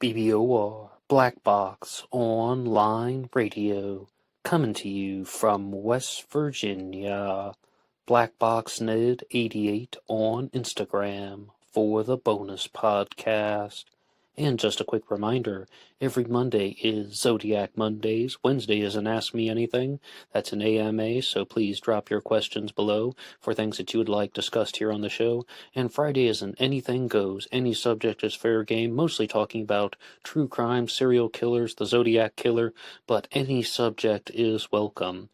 BBOR Black Box Online Radio, coming to you from West Virginia. BlackBoxNed88 on Instagram for the bonus podcast. And just a quick reminder, every Monday is Zodiac Mondays. Wednesday is an Ask Me Anything. That's an AMA, so please drop your questions below for things that you would like discussed here on the show. And Friday is an Anything Goes. Any subject is fair game, mostly talking about true crime, serial killers, the Zodiac Killer, but any subject is welcome.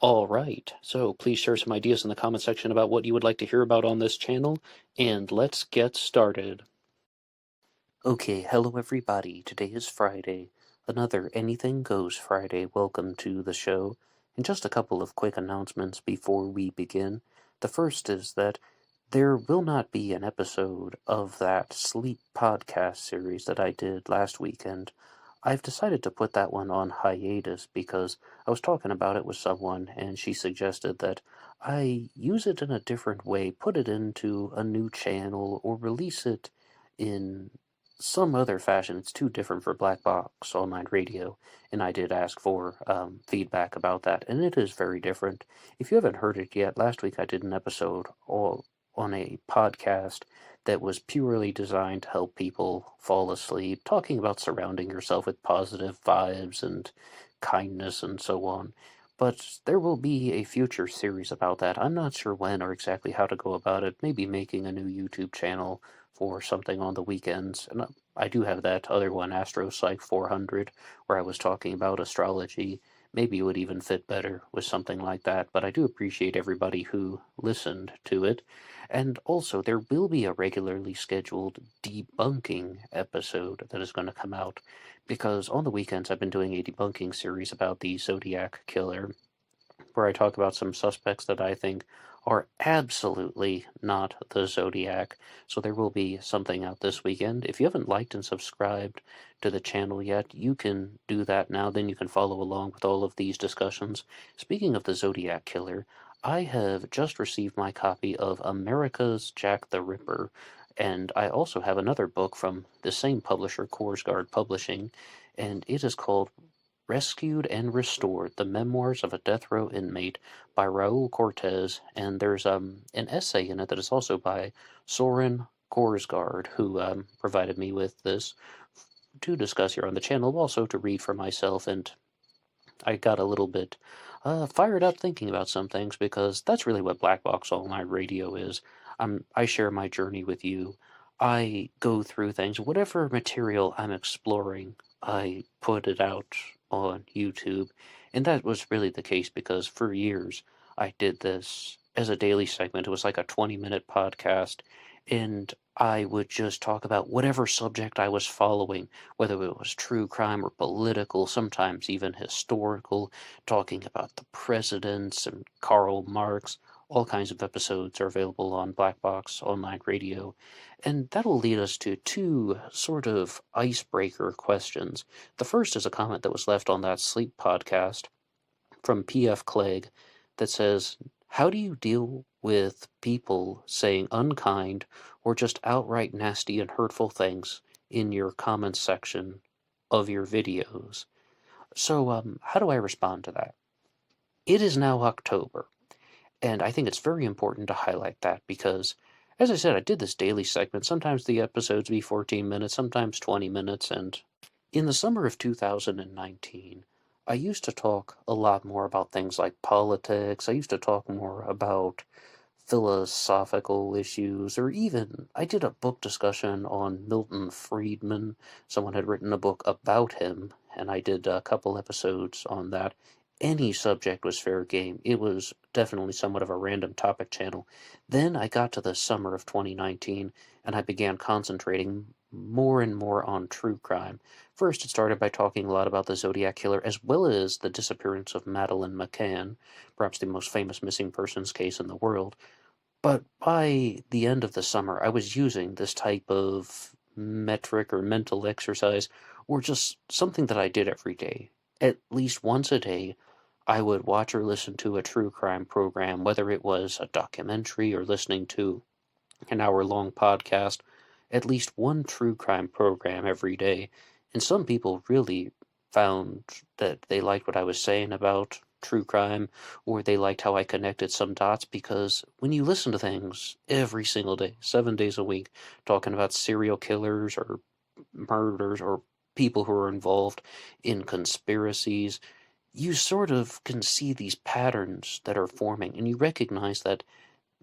All right, so please share some ideas in the comment section about what you would like to hear about on this channel, and let's get started. Okay, hello everybody. Today is Friday, another Anything Goes Friday. Welcome to the show. And just a couple of quick announcements before we begin. The first is that there will not be an episode of that sleep podcast series that I did last weekend. I've decided to put that one on hiatus because I was talking about it with someone and she suggested that I use it in a different way, put it into a new channel, or release it in some other fashion. It's too different for Black Box Online Radio, and I did ask for feedback about that, and it is very different. If you haven't heard it yet, last week I did an episode on a podcast that was purely designed to help people fall asleep, talking about surrounding yourself with positive vibes and kindness and so on. But there will be a future series about that. I'm not sure when or exactly how to go about it. Maybe making a new YouTube channel for something on the weekends. And I do have that other one, Astro Psych 400, where I was talking about astrology. Maybe it would even fit better with something like that, but I do appreciate everybody who listened to it. And also, there will be a regularly scheduled debunking episode that is going to come out, because on the weekends I've been doing a debunking series about the Zodiac Killer, where I talk about some suspects that I think are absolutely not the Zodiac. So there will be something out this weekend. If you haven't liked and subscribed to the channel yet, you can do that now. Then you can follow along with all of these discussions. Speaking of the Zodiac Killer, I have just received my copy of America's Jack the Ripper, and I also have another book from the same publisher, Korsgaard Publishing, and it is called Rescued and Restored, The Memoirs of a Death Row Inmate by Raul Cortez, and there's an essay in it that is also by Soren Korsgaard, who provided me with this to discuss here on the channel, also to read for myself, and I got a little bit fired up thinking about some things, because that's really what Black Box Online Radio is. I share my journey with you. I go through things. Whatever material I'm exploring, I put it out on YouTube. And that was really the case because for years I did this as a daily segment. It was like a 20-minute podcast, and I would just talk about whatever subject I was following, whether it was true crime or political, sometimes even historical, talking about the presidents and Karl Marx. All kinds of episodes are available on Black Box Online Radio. And that'll lead us to two sort of icebreaker questions. The first is a comment that was left on that sleep podcast from P.F. Clegg that says, "How do you deal with people saying unkind or just outright nasty and hurtful things in your comments section of your videos?" So, how do I respond to that? It is now October, and I think it's very important to highlight that because, as I said, I did this daily segment. Sometimes the episodes be 14 minutes, sometimes 20 minutes, and in the summer of 2019, I used to talk a lot more about things like politics. I used to talk more about philosophical issues, or even I did a book discussion on Milton Friedman. Someone had written a book about him, and I did a couple episodes on that. Any subject was fair game. It was definitely somewhat of a random topic channel. Then I got to the summer of 2019, and I began concentrating more and more on true crime. First, it started by talking a lot about the Zodiac Killer, as well as the disappearance of Madeleine McCann, perhaps the most famous missing persons case in the world. But by the end of the summer, I was using this type of metric or mental exercise, or just something that I did every day. At least once a day, I would watch or listen to a true crime program, whether it was a documentary or listening to an hour-long podcast, at least one true crime program every day. And some people really found that they liked what I was saying about true crime, or they liked how I connected some dots, because when you listen to things every single day, 7 days a week, talking about serial killers or murders or people who are involved in conspiracies, you sort of can see these patterns that are forming, and you recognize that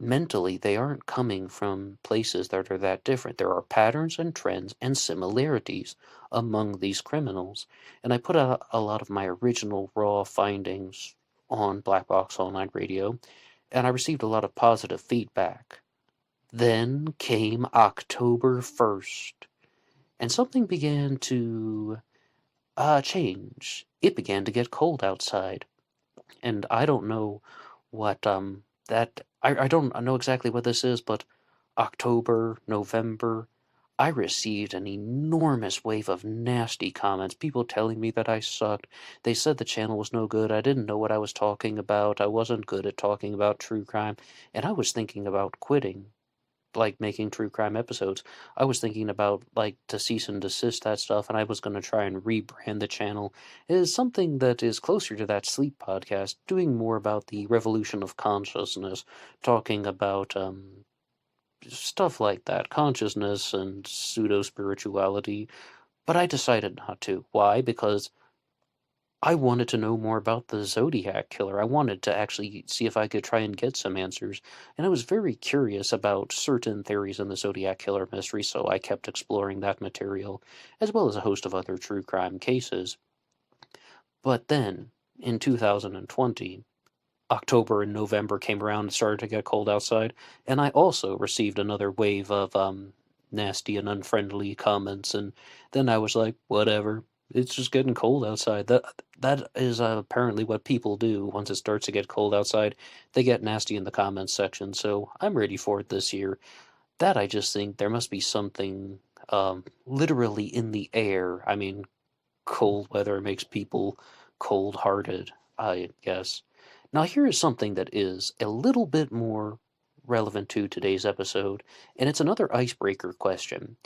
mentally they aren't coming from places that are that different. There are patterns and trends and similarities among these criminals. And I put out a lot of my original raw findings on Black Box Online Radio, and I received a lot of positive feedback. Then came October 1st, and something began to change. It began to get cold outside, and I don't know what that I don't know exactly what this is, but October, November, I received an enormous wave of nasty comments, people telling me that I sucked. They said the channel was no good, I didn't know what I was talking about, I wasn't good at talking about true crime, and I was thinking about quitting, like making true crime episodes. I was thinking about like to cease and desist that stuff, and I was going to try and rebrand the channel as something that is closer to that sleep podcast, doing more about the revolution of consciousness, talking about stuff like that, consciousness and pseudo spirituality. But I decided not to. Why? Because I wanted to know more about the Zodiac Killer. I wanted to actually see if I could try and get some answers. And I was very curious about certain theories in the Zodiac Killer mystery, so I kept exploring that material, as well as a host of other true crime cases. But then, in 2020, October and November came around and started to get cold outside, and I also received another wave of nasty and unfriendly comments, and then I was like, whatever. It's just getting cold outside. That is apparently what people do once it starts to get cold outside. They get nasty in the comments section, so I'm ready for it this year. That I just think there must be something literally in the air. I mean, cold weather makes people cold-hearted, I guess. Now, here is something that is a little bit more relevant to today's episode, and it's another icebreaker question.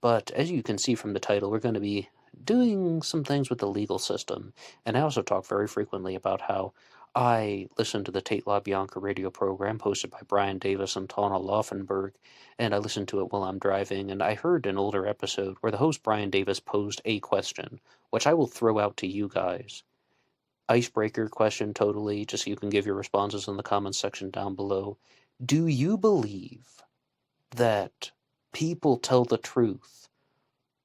But as you can see from the title, we're going to be doing some things with the legal system. And I also talk very frequently about how I listen to the Tate LaBianca radio program hosted by Brian Davis and Tana Laufenberg, and I listen to it while I'm driving. And I heard an older episode where the host Brian Davis posed a question, which I will throw out to you guys. Icebreaker question totally, just so you can give your responses in the comments section down below. Do you believe that people tell the truth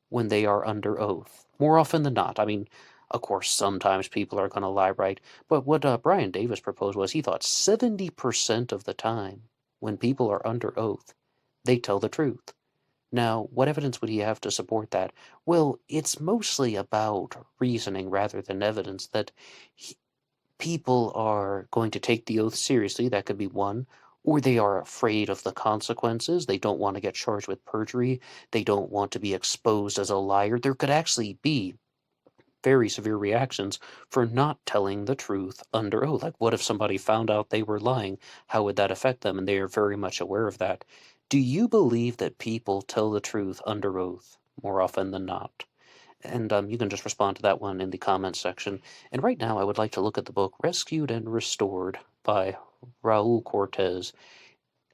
when they are under oath? More often than not. I mean, of course, sometimes people are going to lie, right? But what Brian Davis proposed was he thought 70% of the time when people are under oath, they tell the truth. Now, what evidence would he have to support that? Well, it's mostly about reasoning rather than evidence that people are going to take the oath seriously. That could be one. Or they are afraid of the consequences. They don't want to get charged with perjury. They don't want to be exposed as a liar. There could actually be very severe reactions for not telling the truth under oath. Like, what if somebody found out they were lying? How would that affect them? And they are very much aware of that. Do you believe that people tell the truth under oath more often than not? And you can just respond to that one in the comments section. And right now, I would like to look at the book Rescued and Restored by Raul Cortez.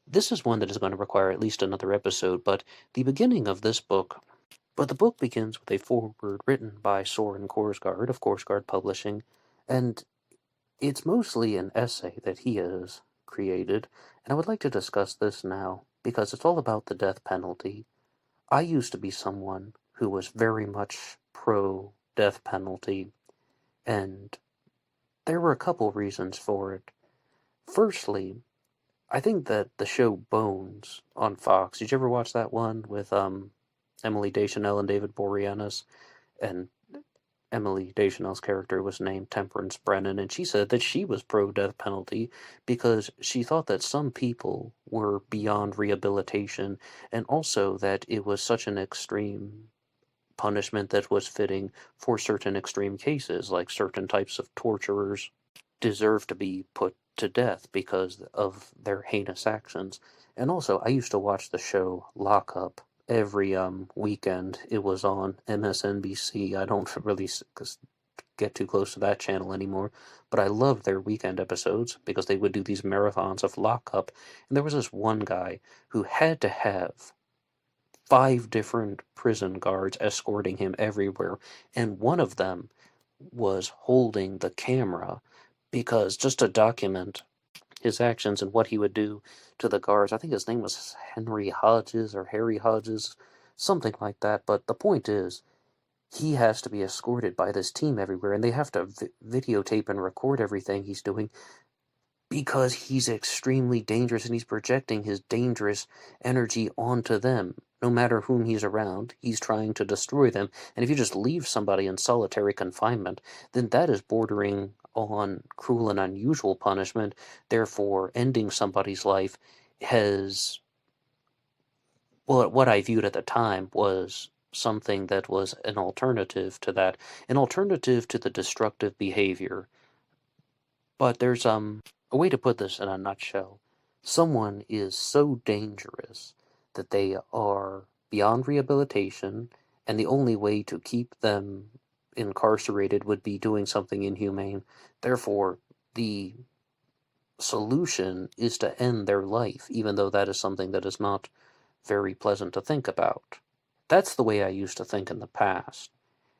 This is one that is going to require at least another episode, but the beginning of this book. But the book begins with a foreword written by Soren Korsgaard of Korsgaard Publishing, and it's mostly an essay that he has created, and I would like to discuss this now, because it's all about the death penalty. I used to be someone who was very much pro-death penalty, and there were a couple reasons for it. Firstly, I think that the show Bones on Fox, did you ever watch that one with Emily Deschanel and David Boreanaz? And Emily Deschanel's character was named Temperance Brennan, and she said that she was pro-death penalty because she thought that some people were beyond rehabilitation, and also that it was such an extreme punishment that was fitting for certain extreme cases, like certain types of torturers deserve to be put to death because of their heinous actions. And also, I used to watch the show Lock Up, every weekend. It was on MSNBC. I don't really get too close to that channel anymore, but I loved their weekend episodes because they would do these marathons of lockup, and there was this one guy who had to have 5 different prison guards escorting him everywhere, and one of them was holding the camera because just to document his actions and what he would do to the guards. I think his name was Henry Hodges or Harry Hodges, something like that. But the point is, he has to be escorted by this team everywhere, and they have to videotape and record everything he's doing because he's extremely dangerous and he's projecting his dangerous energy onto them. No matter whom he's around, he's trying to destroy them. And if you just leave somebody in solitary confinement, then that is bordering on cruel and unusual punishment. Therefore, ending somebody's life has, well, what I viewed at the time was something that was an alternative to that, an alternative to the destructive behavior. But there's a way to put this in a nutshell. Someone is so dangerous that they are beyond rehabilitation, and the only way to keep them incarcerated would be doing something inhumane. Therefore, the solution is to end their life, even though that is something that is not very pleasant to think about. That's the way I used to think in the past.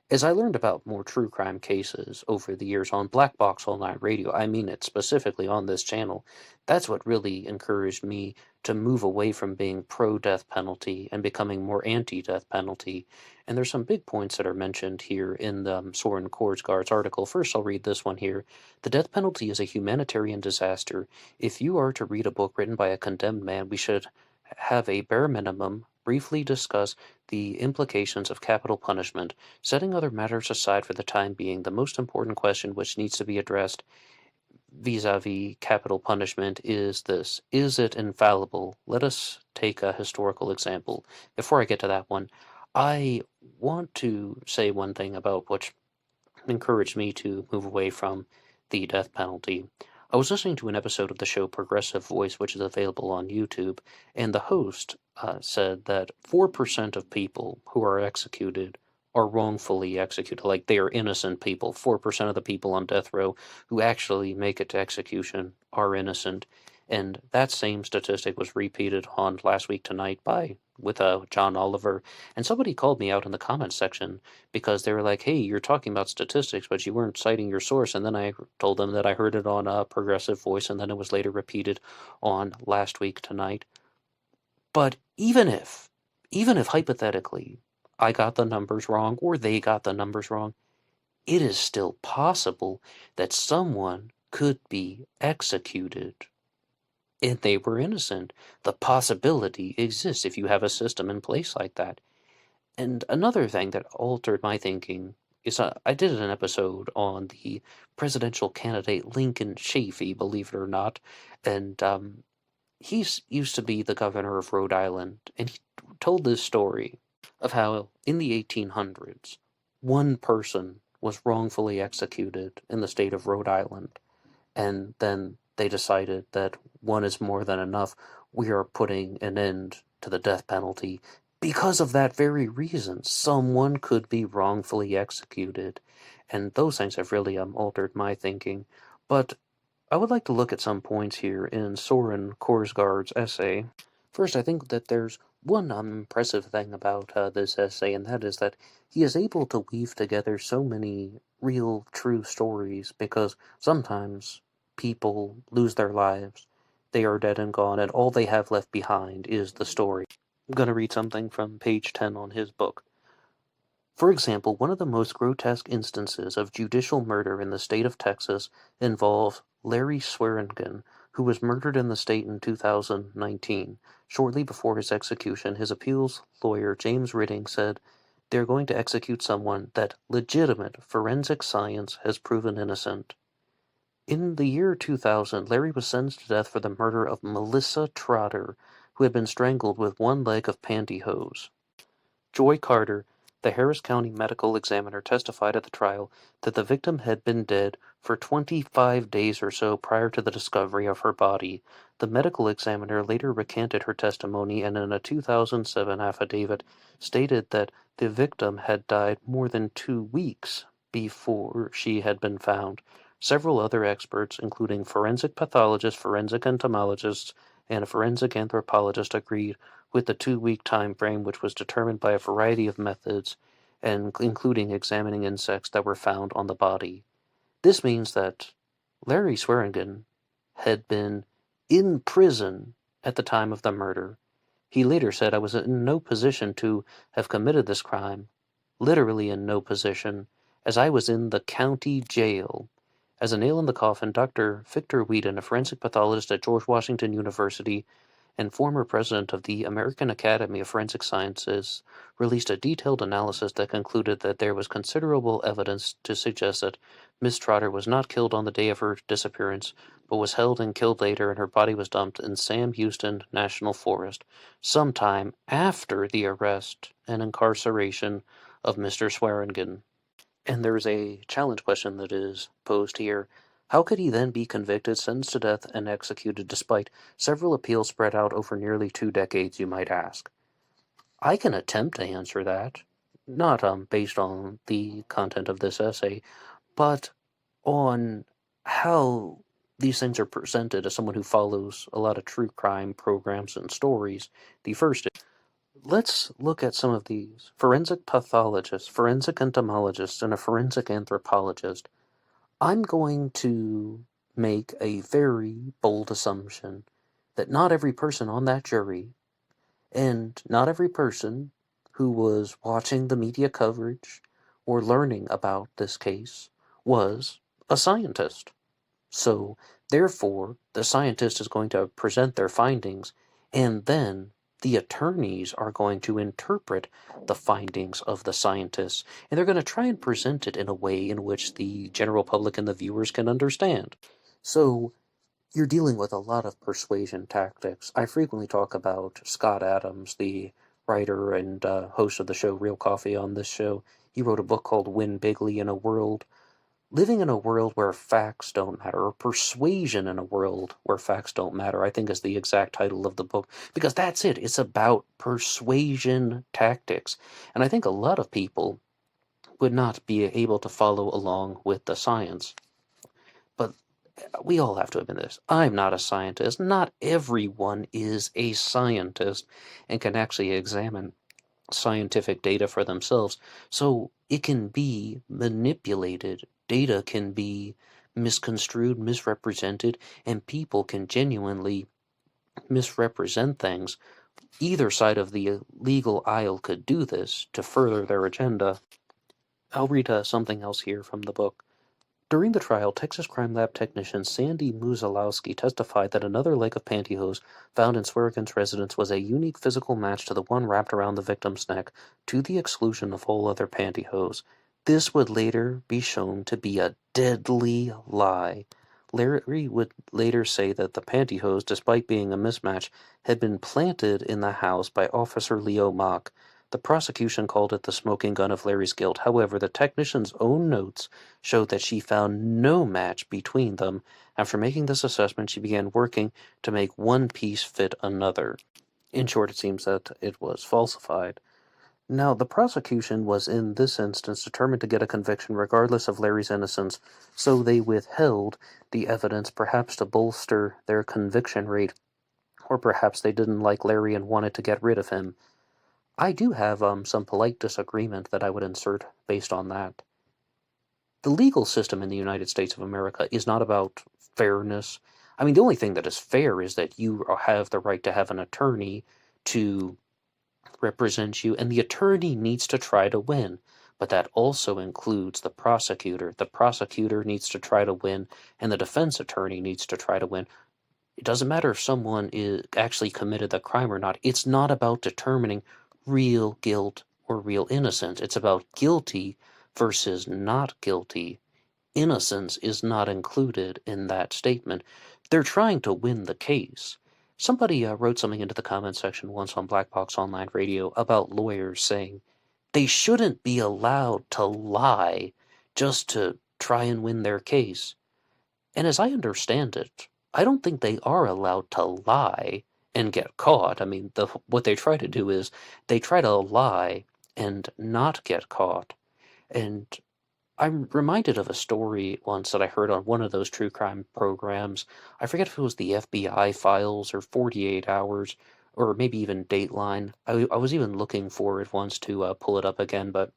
As I learned about more true crime cases over the years on BlackBoxOnlineRadio, I mean it specifically on this channel, that's what really encouraged me to move away from being pro-death penalty and becoming more anti-death penalty. And there's some big points that are mentioned here in the Soren Korsgaard's article. First, I'll read this one here. The death penalty is a humanitarian disaster. If you are to read a book written by a condemned man, we should have a bare minimum briefly discuss the implications of capital punishment. Setting other matters aside for the time being, the most important question which needs to be addressed vis-a-vis capital punishment is this. Is it infallible? Let us take a historical example. Before I get to that one, I want to say one thing about which encouraged me to move away from the death penalty. I was listening to an episode of the show Progressive Voice, which is available on YouTube, and the host said that 4% of people who are executed are wrongfully executed, like they are innocent people. 4% of the people on death row who actually make it to execution are innocent. And that same statistic was repeated on Last Week Tonight with John Oliver. And somebody called me out in the comments section because they were like, hey, you're talking about statistics, but you weren't citing your source. And then I told them that I heard it on Progressive Voice, and then it was later repeated on Last Week Tonight. But even if hypothetically I got the numbers wrong or they got the numbers wrong, it is still possible that someone could be executed and they were innocent. The possibility exists if you have a system in place like that. And another thing that altered my thinking is I did an episode on the presidential candidate Lincoln Chafee, believe it or not, and he's used to be the governor of Rhode Island, and he told this story of how in the 1800s, one person was wrongfully executed in the state of Rhode Island, and then they decided that one is more than enough. We are putting an end to the death penalty. Because of that very reason, someone could be wrongfully executed. And those things have really altered my thinking. But I would like to look at some points here in Soren Korsgaard's essay. First, I think that there's one impressive thing about this essay, and that is that he is able to weave together so many real, true stories, because sometimes people lose their lives, they are dead and gone, and all they have left behind is the story. I'm going to read something from page 10 on his book. For example, one of the most grotesque instances of judicial murder in the state of Texas involves Larry Swearingen, who was murdered in the state in 2019. Shortly before his execution, his appeals lawyer, James Ridding, said, "They're going to execute someone that legitimate forensic science has proven innocent." In the year 2000, Larry was sentenced to death for the murder of Melissa Trotter, who had been strangled with one leg of pantyhose. Joy Carter, The Harris County medical examiner testified at the trial that the victim had been dead for 25 days or so prior to the discovery of her body. The medical examiner later recanted her testimony and in a 2007 affidavit stated that the victim had died more than 2 weeks before she had been found. Several other experts, including forensic pathologists, forensic entomologists, and a forensic anthropologist, agreed with the 2-week time frame, which was determined by a variety of methods, and including examining insects that were found on the body. This means that Larry Swearingen had been in prison at the time of the murder. He later said, "I was in no position to have committed this crime, literally in no position, as I was in the county jail." As a nail in the coffin, Dr. Victor Whedon, a forensic pathologist at George Washington University and former president of the American Academy of Forensic Sciences, released a detailed analysis that concluded that there was considerable evidence to suggest that Miss Trotter was not killed on the day of her disappearance, but was held and killed later, and her body was dumped in Sam Houston National Forest sometime after the arrest and incarceration of Mr. Swearingen. And there's a challenge question that is posed here. How could he then be convicted, sentenced to death, and executed despite several appeals spread out over nearly 2 decades, you might ask? I can attempt to answer that, not based on the content of this essay, but on how these things are presented as someone who follows a lot of true crime programs and stories. The first is, let's look at some of these. Forensic pathologists, forensic entomologists, and a forensic anthropologist. I'm going to make a very bold assumption that not every person on that jury and not every person who was watching the media coverage or learning about this case was a scientist. So, therefore, the scientist is going to present their findings, and then the attorneys are going to interpret the findings of the scientists, and they're going to try and present it in a way in which the general public and the viewers can understand. So, you're dealing with a lot of persuasion tactics. I frequently talk about Scott Adams, the writer and host of the show Real Coffee on this show. He wrote a book called Win Bigly Living in a world where facts don't matter, or persuasion in a world where facts don't matter, I think is the exact title of the book, because that's it. It's about persuasion tactics. And I think a lot of people would not be able to follow along with the science. But we all have to admit this. I'm not a scientist. Not everyone is a scientist and can actually examine scientific data for themselves. So it can be manipulated. Data can be misconstrued, misrepresented, and people can genuinely misrepresent things. Either side of the legal aisle could do this to further their agenda. I'll read something else here from the book. During the trial, Texas Crime Lab technician Sandy Muzalowski testified that another leg of pantyhose found in Swearingen's residence was a unique physical match to the one wrapped around the victim's neck, to the exclusion of all other pantyhose. This would later be shown to be a deadly lie. Larry would later say that the pantyhose, despite being a mismatch, had been planted in the house by Officer Leo Mock. The prosecution called it the smoking gun of Larry's guilt. However, the technician's own notes showed that she found no match between them. After making this assessment, she began working to make one piece fit another. In short, it seems that it was falsified. Now, the prosecution was in this instance determined to get a conviction regardless of Larry's innocence, so they withheld the evidence, perhaps to bolster their conviction rate, or perhaps they didn't like Larry and wanted to get rid of him. I do have some polite disagreement that I would insert based on that. The legal system in the United States of America is not about fairness. I mean, the only thing that is fair is that you have the right to have an attorney to represent you, and the attorney needs to try to win. But that also includes the prosecutor. The prosecutor needs to try to win, and the defense attorney needs to try to win. It doesn't matter if someone actually committed the crime or not. It's not about determining real guilt or real innocence. It's about guilty versus not guilty. Innocence is not included in that statement. They're trying to win the case. Somebody wrote something into the comment section once on BlackBoxOnlineRadio about lawyers saying, they shouldn't be allowed to lie just to try and win their case. And as I understand it, I don't think they are allowed to lie and get caught. I mean, what they try to do is they try to lie and not get caught. And I'm reminded of a story once that I heard on one of those true crime programs. I forget if it was the FBI Files or 48 Hours or maybe even Dateline. I was even looking for it once to pull it up again, but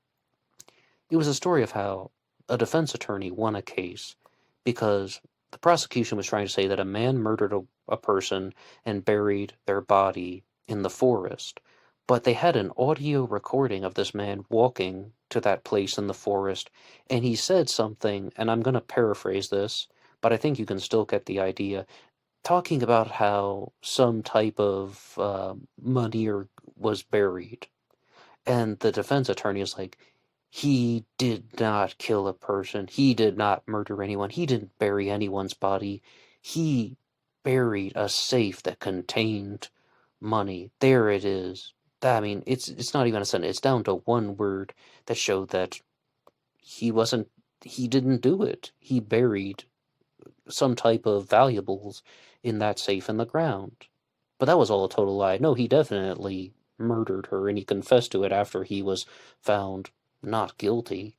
it was a story of how a defense attorney won a case because the prosecution was trying to say that a man murdered a person and buried their body in the forest. But they had an audio recording of this man walking to that place in the forest, and he said something, and I'm going to paraphrase this, but I think you can still get the idea, talking about how some type of money was buried. And the defense attorney is like, he did not kill a person. He did not murder anyone. He didn't bury anyone's body. He buried a safe that contained money. There it is. I mean, it's not even a sentence. It's down to one word that showed that he didn't do it. He buried some type of valuables in that safe in the ground. But that was all a total lie. No, he definitely murdered her, and he confessed to it after he was found not guilty.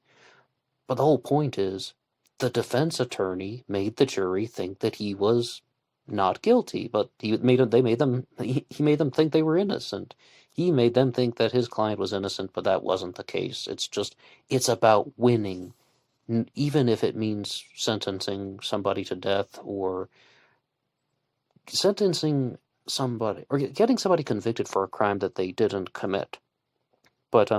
But the whole point is, the defense attorney made the jury think that he was not guilty, but he made them think they were innocent. He made them think that his client was innocent, but that wasn't the case. It's about winning, even if it means sentencing somebody to death or sentencing somebody or getting somebody convicted for a crime that they didn't commit. But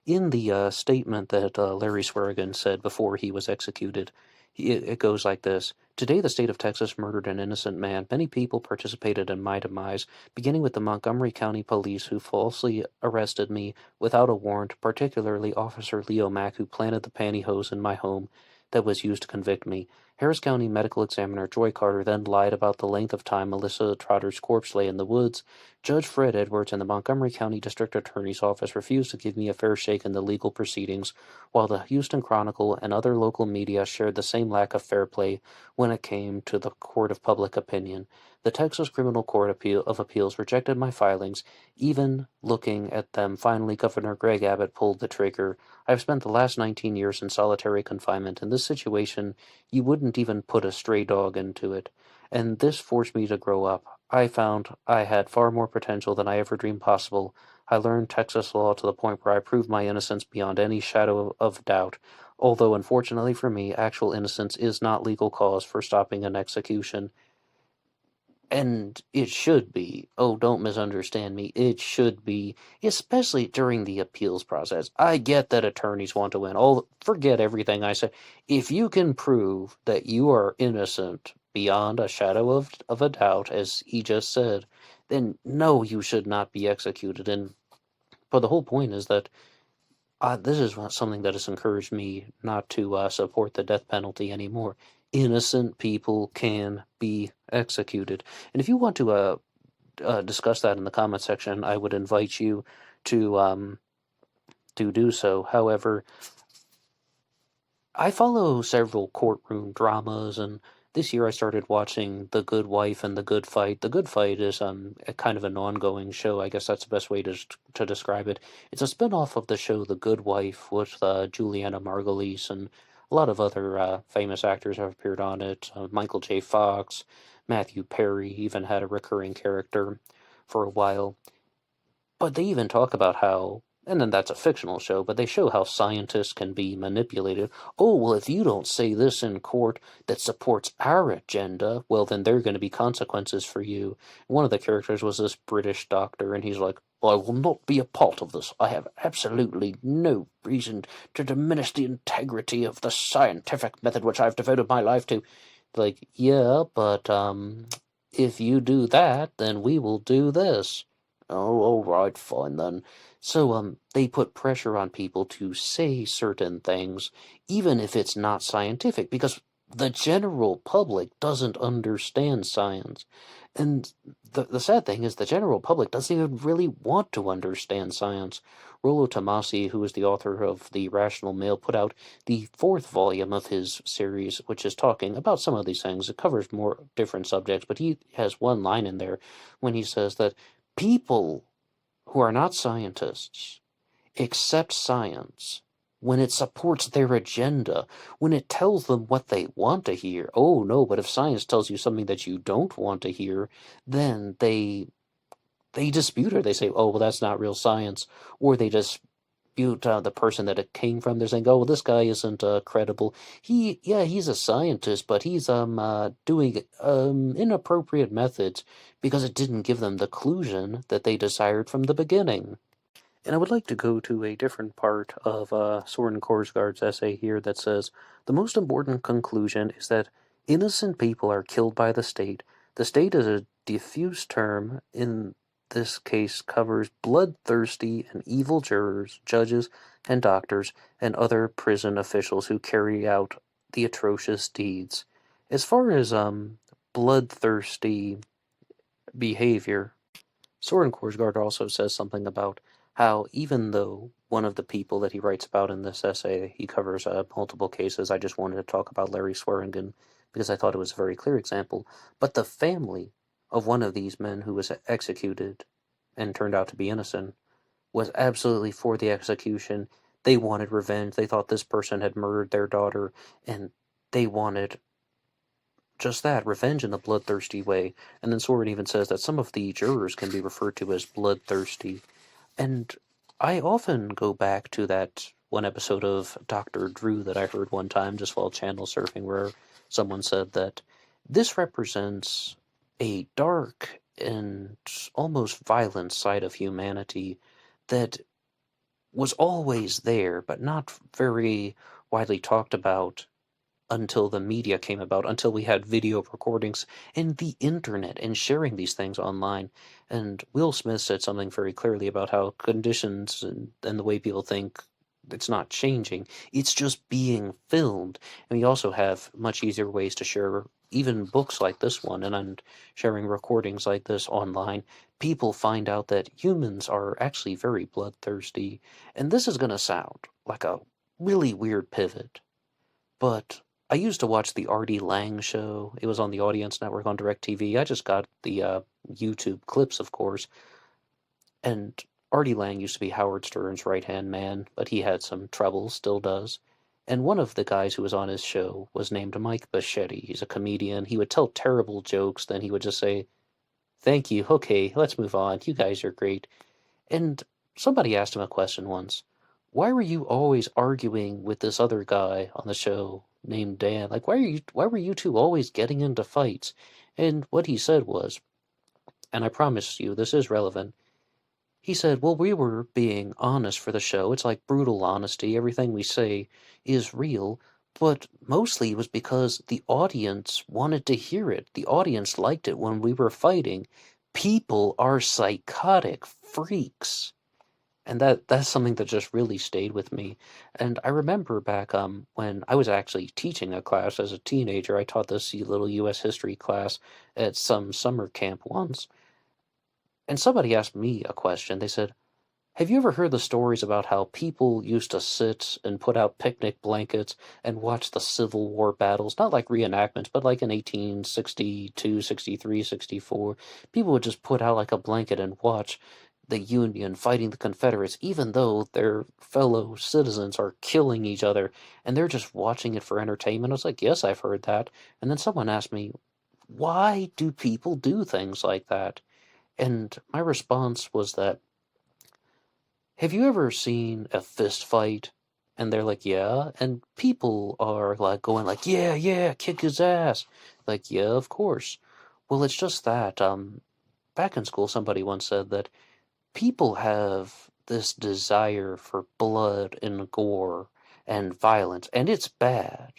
in the statement that Larry Swearingen said before he was executed, it goes like this. Today, the state of Texas murdered an innocent man. Many people participated in my demise, beginning with the Montgomery County Police, who falsely arrested me without a warrant, particularly Officer Leo Mack, who planted the pantyhose in my home that was used to convict me. Harris County Medical Examiner Joy Carter then lied about the length of time Melissa Trotter's corpse lay in the woods. Judge Fred Edwards and the Montgomery County District Attorney's Office refused to give me a fair shake in the legal proceedings, while the Houston Chronicle and other local media shared the same lack of fair play when it came to the court of public opinion. The Texas Criminal Court of Appeals rejected my filings. Even looking at them, finally Governor Greg Abbott pulled the trigger. I've spent the last 19 years in solitary confinement. In this situation, you wouldn't even put a stray dog into it. And this forced me to grow up. I found I had far more potential than I ever dreamed possible. I learned Texas law to the point where I proved my innocence beyond any shadow of doubt. Although, unfortunately for me, actual innocence is not legal cause for stopping an execution. And it should be. Oh, don't misunderstand me. It should be, especially during the appeals process. I get that attorneys want to win. Oh, forget everything I said. If you can prove that you are innocent beyond a shadow of a doubt, as he just said, then no, you should not be executed. But the whole point is that this is something that has encouraged me not to support the death penalty anymore. Innocent people can be executed. And if you want to discuss that in the comment section, I would invite you to do so. However, I follow several courtroom dramas, and this year I started watching The Good Wife and The Good Fight. The Good Fight is a kind of an ongoing show. I guess that's the best way to describe it. It's a spin-off of the show The Good Wife with Juliana Margulies and a lot of other famous actors have appeared on it. Michael J. Fox, Matthew Perry even had a recurring character for a while. But they even talk about how, and then that's a fictional show, but they show how scientists can be manipulated. Oh, well, if you don't say this in court that supports our agenda, well, then there are going to be consequences for you. One of the characters was this British doctor, and he's like, I will not be a part of this. I have absolutely no reason to diminish the integrity of the scientific method which I've devoted my life to. Like, yeah, but if you do that, then we will do this. Oh, all right, fine then. So, they put pressure on people to say certain things, even if it's not scientific, because the general public doesn't understand science. And the sad thing is the general public doesn't even really want to understand science. Rollo Tomasi, who is the author of The Rational Male, put out the fourth volume of his series, which is talking about some of these things. It covers more different subjects, but he has one line in there when he says that people who are not scientists accept science when it supports their agenda, when it tells them what they want to hear. Oh no, but if science tells you something that you don't want to hear, then they dispute it. They say, oh, well, that's not real science. Or they dispute the person that it came from. They're saying, oh, well, this guy isn't credible. He's a scientist, but he's doing inappropriate methods because it didn't give them the conclusion that they desired from the beginning. And I would like to go to a different part of Soren Korsgaard's essay here that says, the most important conclusion is that innocent people are killed by the state. The state is a diffuse term, in this case covers bloodthirsty and evil jurors, judges, and doctors, and other prison officials who carry out the atrocious deeds. As far as bloodthirsty behavior, Soren Korsgaard also says something about how even though one of the people that he writes about in this essay, he covers multiple cases. I just wanted to talk about Larry Swearingen because I thought it was a very clear example. But the family of one of these men who was executed and turned out to be innocent was absolutely for the execution. They wanted revenge. They thought this person had murdered their daughter, and they wanted just that, revenge in a bloodthirsty way. And then Soren even says that some of the jurors can be referred to as bloodthirsty. And I often go back to that one episode of Dr. Drew that I heard one time just while channel surfing, where someone said that this represents a dark and almost violent side of humanity that was always there, but not very widely talked about until the media came about, until we had video recordings and the internet and sharing these things online. And Will Smith said something very clearly about how conditions and the way people think, it's not changing, it's just being filmed. And we also have much easier ways to share even books like this one, and sharing recordings like this online. People find out that humans are actually very bloodthirsty. And this is going to sound like a really weird pivot, but I used to watch the Artie Lang show. It was on the Audience Network on DirecTV. I just got the YouTube clips, of course. And Artie Lang used to be Howard Stern's right-hand man, but he had some trouble, still does. And one of the guys who was on his show was named Mike Bichetti. He's a comedian. He would tell terrible jokes, then he would just say, thank you, okay, let's move on. You guys are great. And somebody asked him a question once. Why were you always arguing with this other guy on the show named Dan? Like, why were you two always getting into fights? And what he said was, and I promise you this is relevant, he said, well, we were being honest for the show. It's like brutal honesty. Everything we say is real. But mostly it was because the audience wanted to hear it. The audience liked it when we were fighting. People are psychotic freaks. And that's something that just really stayed with me. And I remember back when I was actually teaching a class as a teenager. I taught this little U.S. history class at some summer camp once. And somebody asked me a question. They said, have you ever heard the stories about how people used to sit and put out picnic blankets and watch the Civil War battles? Not like reenactments, but like in 1862, 63, 64. People would just put out like a blanket and watch the Union fighting the Confederates, even though their fellow citizens are killing each other, and they're just watching it for entertainment. I was like, yes, I've heard that. And then someone asked me, why do people do things like that? And my response was that, have you ever seen a fist fight? And they're like, yeah. And people are like going like, yeah, kick his ass. Like, yeah, of course. Well, it's just that, back in school, somebody once said that people have this desire for blood and gore and violence, and it's bad.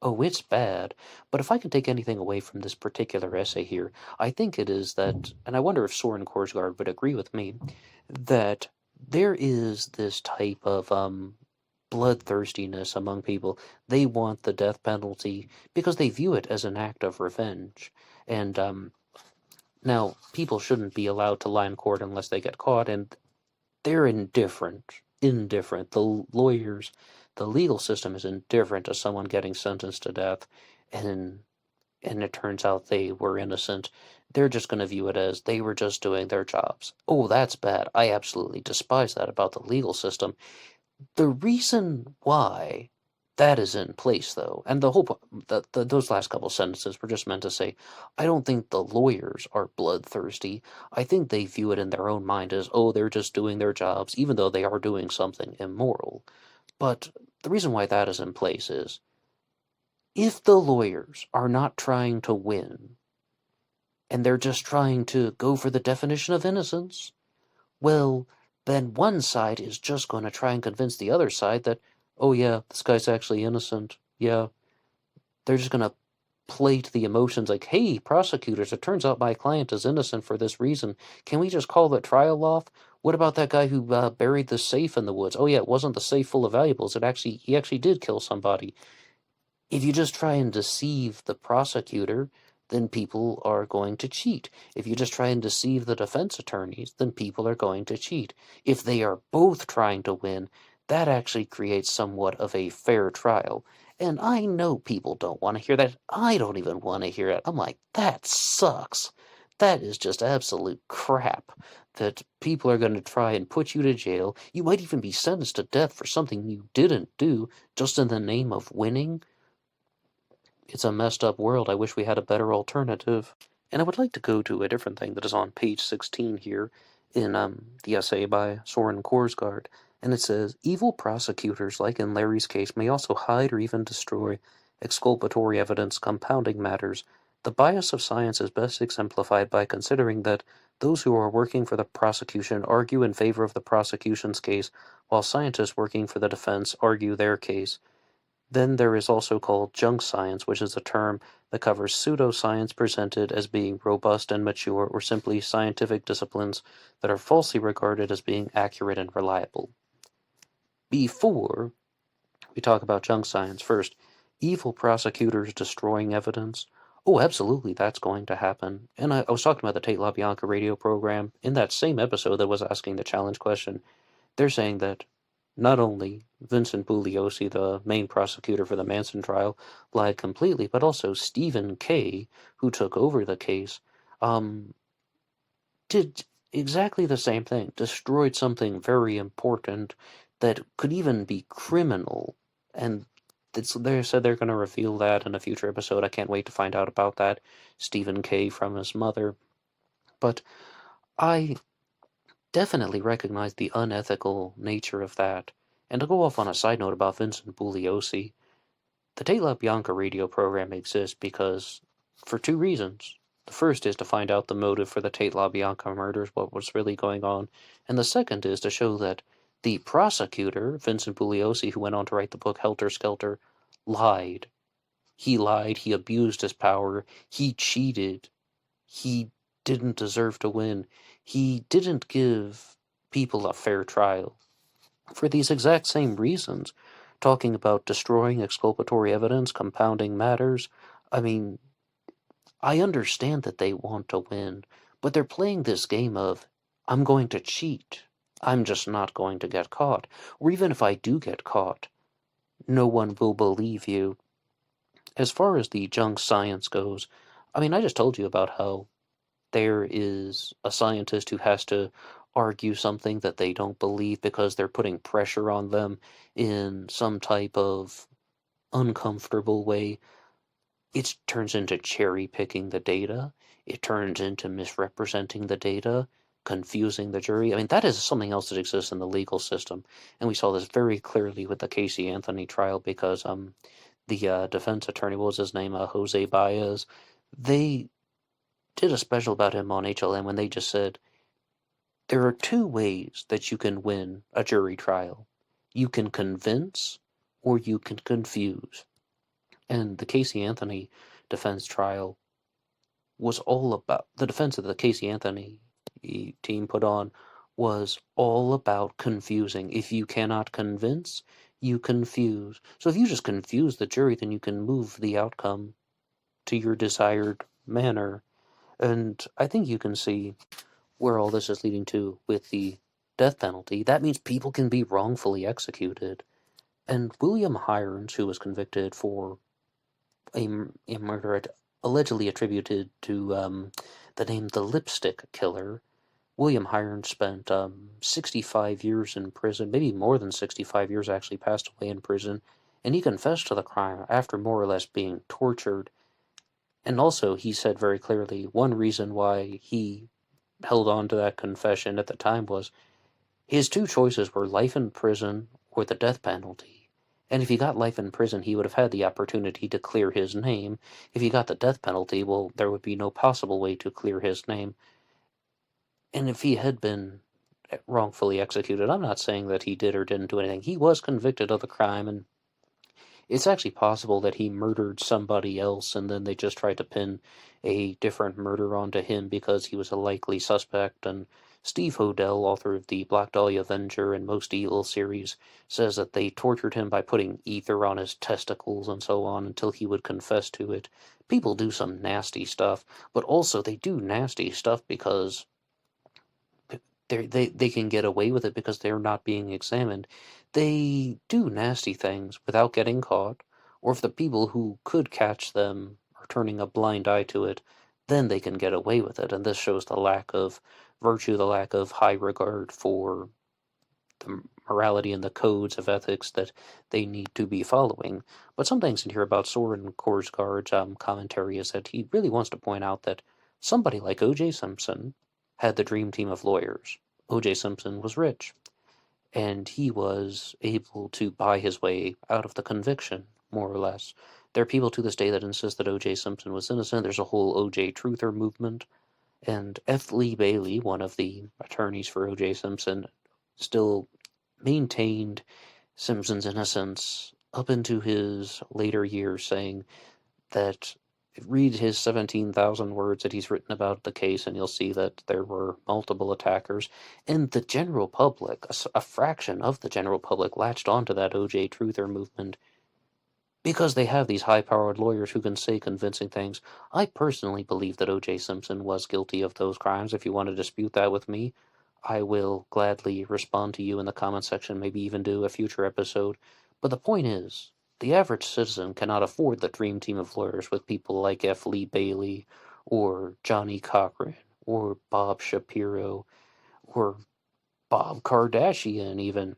Oh, it's bad. But if I can take anything away from this particular essay here, I think it is that, and I wonder if Soren Korsgaard would agree with me, that there is this type of bloodthirstiness among people. They want the death penalty because they view it as an act of revenge. And now, people shouldn't be allowed to lie in court unless they get caught, and they're indifferent. The lawyers, the legal system is indifferent to someone getting sentenced to death, and it turns out they were innocent. They're just going to view it as they were just doing their jobs. Oh, that's bad. I absolutely despise that about the legal system. The reason why that is in place, though, and the whole those last couple sentences were just meant to say, I don't think the lawyers are bloodthirsty. I think they view it in their own mind as, oh, they're just doing their jobs, even though they are doing something immoral. But the reason why that is in place is, if the lawyers are not trying to win, and they're just trying to go for the definition of innocence, well, then one side is just going to try and convince the other side that, oh yeah, this guy's actually innocent. Yeah. They're just going to play to the emotions like, hey, prosecutors, it turns out my client is innocent for this reason. Can we just call the trial off? What about that guy who buried the safe in the woods? Oh yeah, it wasn't the safe full of valuables. He actually did kill somebody. If you just try and deceive the prosecutor, then people are going to cheat. If you just try and deceive the defense attorneys, then people are going to cheat. If they are both trying to win, that actually creates somewhat of a fair trial. And I know people don't want to hear that. I don't even want to hear it. I'm like, that sucks. That is just absolute crap. That people are going to try and put you to jail. You might even be sentenced to death for something you didn't do, just in the name of winning. It's a messed up world. I wish we had a better alternative. And I would like to go to a different thing that is on page 16 here in the essay by Soren Korsgaard. And it says, evil prosecutors, like in Larry's case, may also hide or even destroy exculpatory evidence, compounding matters. The bias of science is best exemplified by considering that those who are working for the prosecution argue in favor of the prosecution's case, while scientists working for the defense argue their case. Then there is also called junk science, which is a term that covers pseudoscience presented as being robust and mature, or simply scientific disciplines that are falsely regarded as being accurate and reliable. Before we talk about junk science, first, evil prosecutors destroying evidence. Oh, absolutely, that's going to happen. And I was talking about the Tate LaBianca radio program. In that same episode that was asking the challenge question, they're saying that not only Vincent Bouliosi, the main prosecutor for the Manson trial, lied completely, but also Stephen Kay, who took over the case, did exactly the same thing, destroyed something very important that could even be criminal, and they said they're going to reveal that in a future episode. I can't wait to find out about that. Stephen Kay from his mother. But I definitely recognize the unethical nature of that. And to go off on a side note about Vincent Bouliosi, the Tate LaBianca radio program exists because, for two reasons. The first is to find out the motive for the Tate LaBianca murders, what was really going on, and the second is to show that the prosecutor, Vincent Bouliosi, who went on to write the book Helter Skelter, lied. He lied, he abused his power, he cheated, he didn't deserve to win. He didn't give people a fair trial. For these exact same reasons, talking about destroying exculpatory evidence, compounding matters, I mean, I understand that they want to win, but they're playing this game of, I'm going to cheat. I'm just not going to get caught. Or even if I do get caught, no one will believe you. As far as the junk science goes, I mean, I just told you about how there is a scientist who has to argue something that they don't believe because they're putting pressure on them in some type of uncomfortable way. It turns into cherry picking the data. It turns into misrepresenting the data, confusing the jury. I mean, that is something else that exists in the legal system. And we saw this very clearly with the Casey Anthony trial because the defense attorney, what was his name, Jose Baez, they did a special about him on HLN when they just said, there are two ways that you can win a jury trial. You can convince or you can confuse. And the Casey Anthony defense trial was all about, the defense that the Casey Anthony team put on was all about confusing. If you cannot convince, you confuse. So if you just confuse the jury, then you can move the outcome to your desired manner. And I think you can see where all this is leading to with the death penalty. That means people can be wrongfully executed. And William Hirens, who was convicted for a murder allegedly attributed to the name the Lipstick Killer, William Hirons spent 65 years in prison, maybe more than 65 years actually, passed away in prison, and he confessed to the crime after more or less being tortured. And also, he said very clearly, one reason why he held on to that confession at the time was his two choices were life in prison or the death penalty. And if he got life in prison, he would have had the opportunity to clear his name. If he got the death penalty, well, there would be no possible way to clear his name. And if he had been wrongfully executed, I'm not saying that he did or didn't do anything. He was convicted of the crime, and it's actually possible that he murdered somebody else, and then they just tried to pin a different murder onto him because he was a likely suspect. And Steve Hodel, author of the Black Dahlia Avenger and Most Evil series, says that they tortured him by putting ether on his testicles and so on until he would confess to it. People do some nasty stuff, but also they do nasty stuff because they can get away with it because they're not being examined. They do nasty things without getting caught, or if the people who could catch them are turning a blind eye to it, then they can get away with it. And this shows the lack of virtue, the lack of high regard for the morality and the codes of ethics that they need to be following. But some things in here about Soren Korsgaard's commentary is that he really wants to point out that somebody like O.J. Simpson had the dream team of lawyers. O.J. Simpson was rich, and he was able to buy his way out of the conviction, more or less. There are people to this day that insist that O.J. Simpson was innocent. There's a whole O.J. truther movement, and F. Lee Bailey, one of the attorneys for O.J. Simpson, still maintained Simpson's innocence up into his later years, saying that read his 17,000 words that he's written about the case, and you'll see that there were multiple attackers. And the general public, a fraction of the general public, latched onto that O.J. truther movement because they have these high-powered lawyers who can say convincing things. I personally believe that O.J. Simpson was guilty of those crimes. If you want to dispute that with me, I will gladly respond to you in the comment section, maybe even do a future episode. But the point is, the average citizen cannot afford the dream team of lawyers with people like F. Lee Bailey, or Johnny Cochran, or Bob Shapiro, or Bob Kardashian even.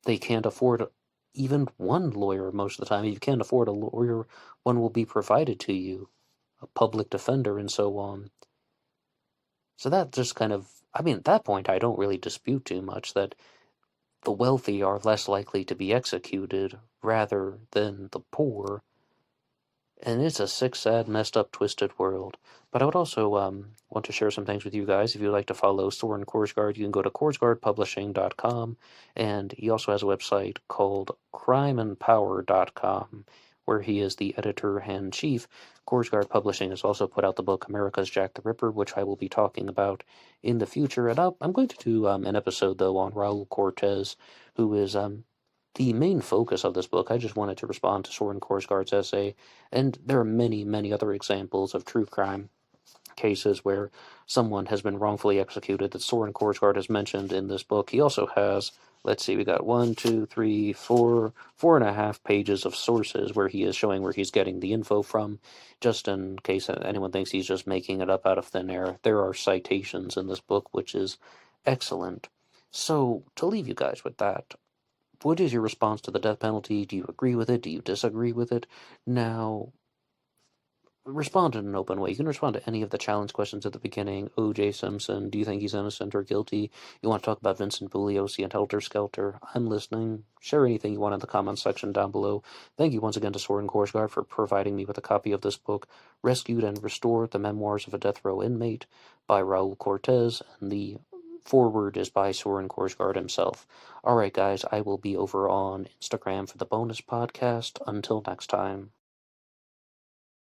They can't afford even one lawyer most of the time. If you can't afford a lawyer, one will be provided to you, a public defender and so on. So that just kind of, I mean, at that point, I don't really dispute too much that the wealthy are less likely to be executed rather than the poor. And it's a sick, sad, messed up, twisted world. But I would also want to share some things with you guys. If you'd like to follow Soren Korsgaard, you can go to korsgaardpublishing.com. And he also has a website called crimeandpower.com, where he is the editor-in-chief. Korsgaard Publishing has also put out the book America's Jack the Ripper, which I will be talking about in the future. And I'm going to do an episode, though, on Raul Cortez, who is the main focus of this book. I just wanted to respond to Soren Korsgaard's essay, and there are many, many other examples of true crime cases where someone has been wrongfully executed that Soren Korsgaard has mentioned in this book. He also has, let's see, we got 4.5 pages of sources where he is showing where he's getting the info from, just in case anyone thinks he's just making it up out of thin air. There are citations in this book, which is excellent. So, to leave you guys with that, what is your response to the death penalty? Do you agree with it? Do you disagree with it? Now, respond in an open way. You can respond to any of the challenge questions at the beginning. O.J. Simpson, do you think he's innocent or guilty? You want to talk about Vincent Bouliosi and Helter Skelter? I'm listening. Share anything you want in the comments section down below. Thank you once again to Soren Korsgaard for providing me with a copy of this book, Rescued and Restored, The Memoirs of a Death Row Inmate, by Raul Cortez, and the foreword is by Soren Korsgaard himself. Alright guys, I will be over on Instagram for the bonus podcast. Until next time.